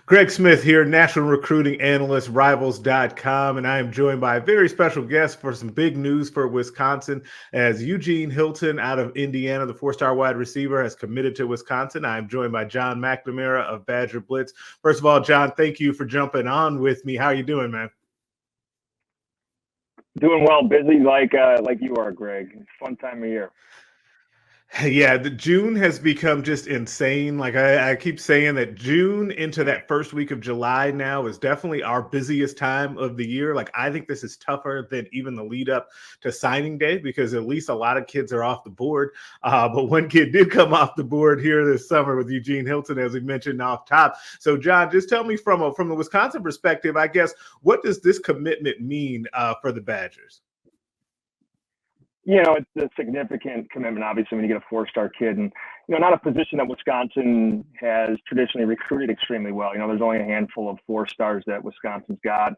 Greg Smith here, national recruiting analyst, rivals.com, and I am joined by a very special guest for some big news for Wisconsin as Eugene Hilton out of Indiana, the four-star wide receiver, has committed to Wisconsin. I am joined by Jon McNamara of Badger Blitz. First of all, Jon, thank you for jumping on with me. How are you doing, man? Doing well, busy like you are, Greg. It's a fun time of year. Yeah, the June has become just insane. Like I keep saying that June into that first week of July now is definitely our busiest time of the year. Like I think this is tougher than even the lead up to signing day because at least a lot of kids are off the board. But one kid did come off the board here this summer with Eugene Hilton, as we mentioned off top. So Jon, just tell me from the Wisconsin perspective, I guess, what does this commitment mean for the Badgers? It's a significant commitment, obviously, when you get a four-star kid. And, not a position that Wisconsin has traditionally recruited extremely well. There's only a handful of four-stars that Wisconsin's got,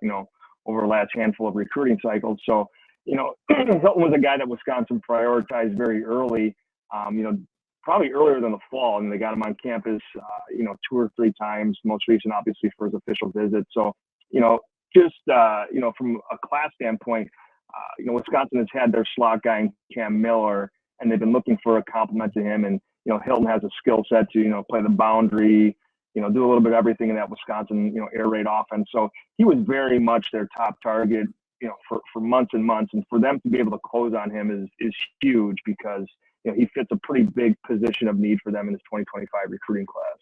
over the last handful of recruiting cycles. So, Hilton was a guy that Wisconsin prioritized very early, probably earlier than the fall. And they got him on campus, 2 or 3 times, most recent, obviously, for his official visit. So, from a class standpoint, Wisconsin has had their slot guy in Cam Miller, and they've been looking for a complement to him. And, Hilton has a skill set to, play the boundary, do a little bit of everything in that Wisconsin, air raid offense. So he was very much their top target, for months and months. And for them to be able to close on him is huge because, he fits a pretty big position of need for them in this 2025 recruiting class.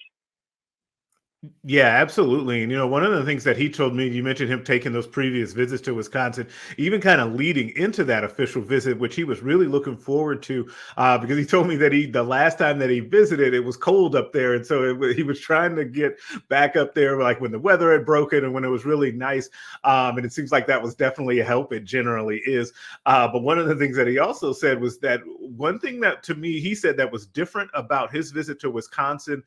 Yeah, absolutely. And, one of the things that he told me, you mentioned him taking those previous visits to Wisconsin, even kind of leading into that official visit, which he was really looking forward to because he told me that the last time that he visited, it was cold up there. And so he was trying to get back up there, like when the weather had broken and when it was really nice. And it seems like that was definitely a help. It generally is. But one of the things that he also said was that one thing that to me, he said that was different about his visit to Wisconsin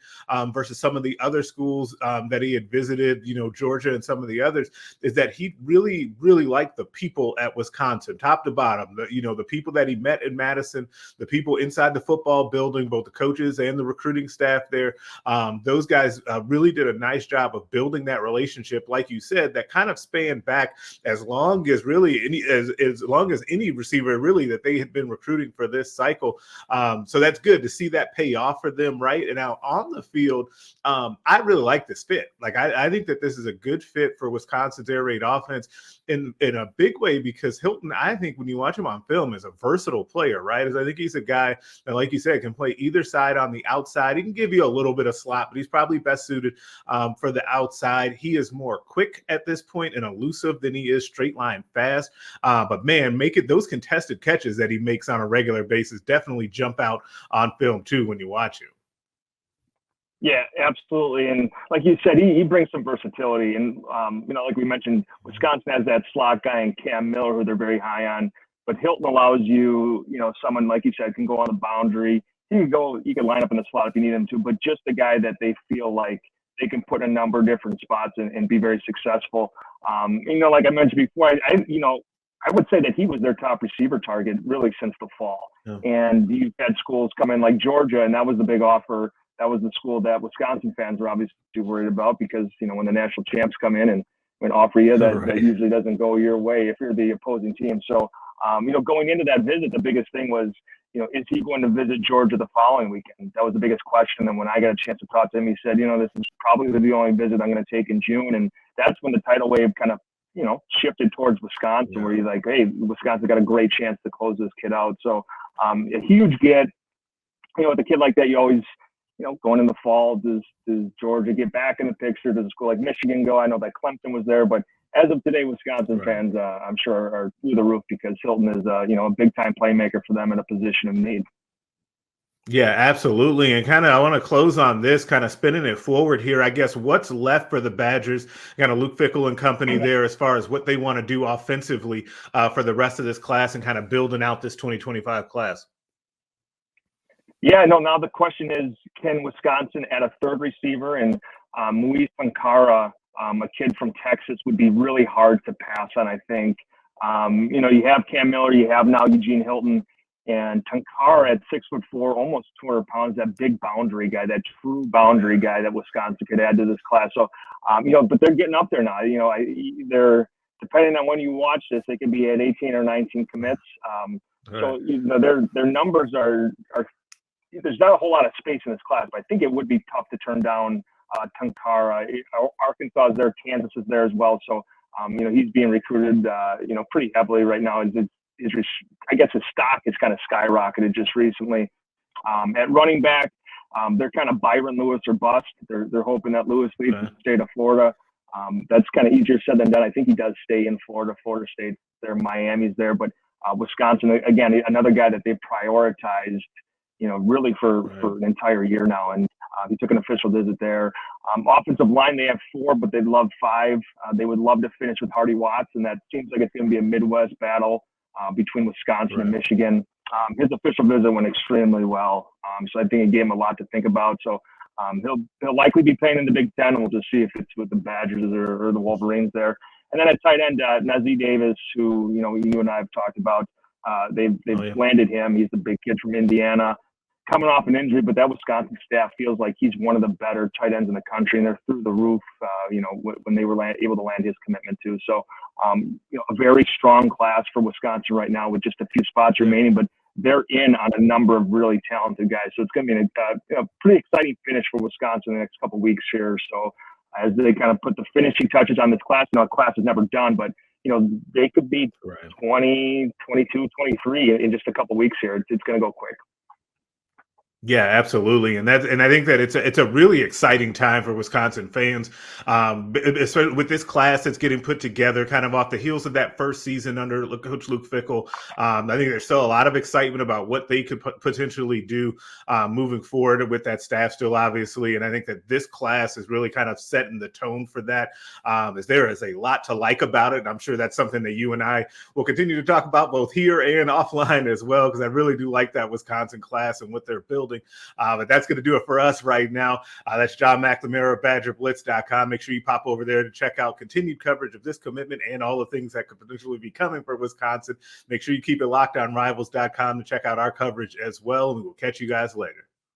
versus some of the other schools that he had visited, Georgia and some of the others, is that he really, really liked the people at Wisconsin, top to bottom. The people that he met in Madison, the people inside the football building, both the coaches and the recruiting staff there. Those guys really did a nice job of building that relationship, like you said, that kind of spanned back as long as any receiver really that they had been recruiting for this cycle. So that's good to see that pay off for them, right? And now on the field, I really like this fit. Like I think that this is a good fit for Wisconsin's air raid offense in a big way because Hilton, I think when you watch him on film, is a versatile player, right? As I think he's a guy that, like you said, can play either side on the outside. He can give you a little bit of slot, but he's probably best suited for the outside. He is more quick at this point and elusive than he is straight line fast. But man, those contested catches that he makes on a regular basis definitely jump out on film too when you watch him. Yeah, absolutely. And like you said, he brings some versatility. And, like we mentioned, Wisconsin has that slot guy in Cam Miller who they're very high on. But Hilton allows you, someone, like you said, can go on the boundary. You can line up in the slot if you need him to, but just the guy that they feel like they can put in a number of different spots and be very successful. Like I mentioned before, I would say that he was their top receiver target really since the fall. Yeah. And you've had schools come in like Georgia, and that was the big offer. That was the school that Wisconsin fans are obviously worried about because, when the national champs come in and offer you that usually doesn't go your way if you're the opposing team. So, going into that visit, the biggest thing was, is he going to visit Georgia the following weekend? That was the biggest question. And when I got a chance to talk to him, he said, this is probably the only visit I'm going to take in June. And that's when the tidal wave kind of, shifted towards Wisconsin, where he's like, hey, Wisconsin's got a great chance to close this kid out. So a huge get. With a kid like that, you always – going in the fall, does Georgia get back in the picture? Does a school like Michigan go? I know that Clemson was there, but as of today, Wisconsin fans, I'm sure, are through the roof because Hilton is, a big-time playmaker for them in a position of need. Yeah, absolutely. And I want to close on this, kind of spinning it forward here. I guess what's left for the Badgers, kind of Luke Fickell and company there as far as what they want to do offensively for the rest of this class and kind of building out this 2025 class. Yeah, no, now the question is, can Wisconsin add a third receiver? And Muis Ankara, a kid from Texas, would be really hard to pass on, I think. You have Cam Miller, you have now Eugene Hilton, and Tankara at 6'4", almost 200 pounds, that big boundary guy, that true boundary guy that Wisconsin could add to this class. So But they're getting up there now. They're, depending on when you watch this, they could be at 18 or 19 commits. So their numbers are there's not a whole lot of space in this class, but I think it would be tough to turn down Tunkara. Arkansas is there, Kansas is there as well. So he's being recruited pretty heavily right now. I guess his stock has kind of skyrocketed just recently. At running back, they're kind of Byron Lewis or bust. They're hoping that Lewis leaves the state of Florida. That's kind of easier said than done. I think he does stay in Florida. Florida State there, Miami's there, but Wisconsin, again, another guy that they've prioritized, really for an entire year now. And he took an official visit there. Offensive line, they have 4, but they'd love 5. They would love to finish with Hardy Watts, and that seems like it's going to be a Midwest battle between Wisconsin and Michigan. His official visit went extremely well, so I think it gave him a lot to think about. So he'll likely be playing in the Big Ten, and we'll just see if it's with the Badgers or the Wolverines there. And then at tight end, Najee Davis, who you and I have talked about. They've landed him. He's the big kid from Indiana, coming off an injury, but that Wisconsin staff feels like he's one of the better tight ends in the country, and they're through the roof. When they were able to land his commitment too. So a very strong class for Wisconsin right now with just a few spots remaining, but they're in on a number of really talented guys. So it's going to be a pretty exciting finish for Wisconsin in the next couple of weeks here. So as they kind of put the finishing touches on this class, the class is never done, but they could be 20, 22, 23 in just a couple of weeks here. It's going to go quick. Yeah, absolutely, and I think that it's a really exciting time for Wisconsin fans, especially with this class that's getting put together, kind of off the heels of that first season under Coach Luke Fickell. I think there's still a lot of excitement about what they could potentially do moving forward with that staff still, obviously, and I think that this class is really kind of setting the tone for that. As there is a lot to like about it, and I'm sure that's something that you and I will continue to talk about both here and offline as well, because I really do like that Wisconsin class and what they're building. But that's going to do it for us right now. That's Jon McNamara, BadgerBlitz.com. Make sure you pop over there to check out continued coverage of this commitment and all the things that could potentially be coming for Wisconsin. Make sure you keep it locked on Rivals.com to check out our coverage as well. And we will catch you guys later.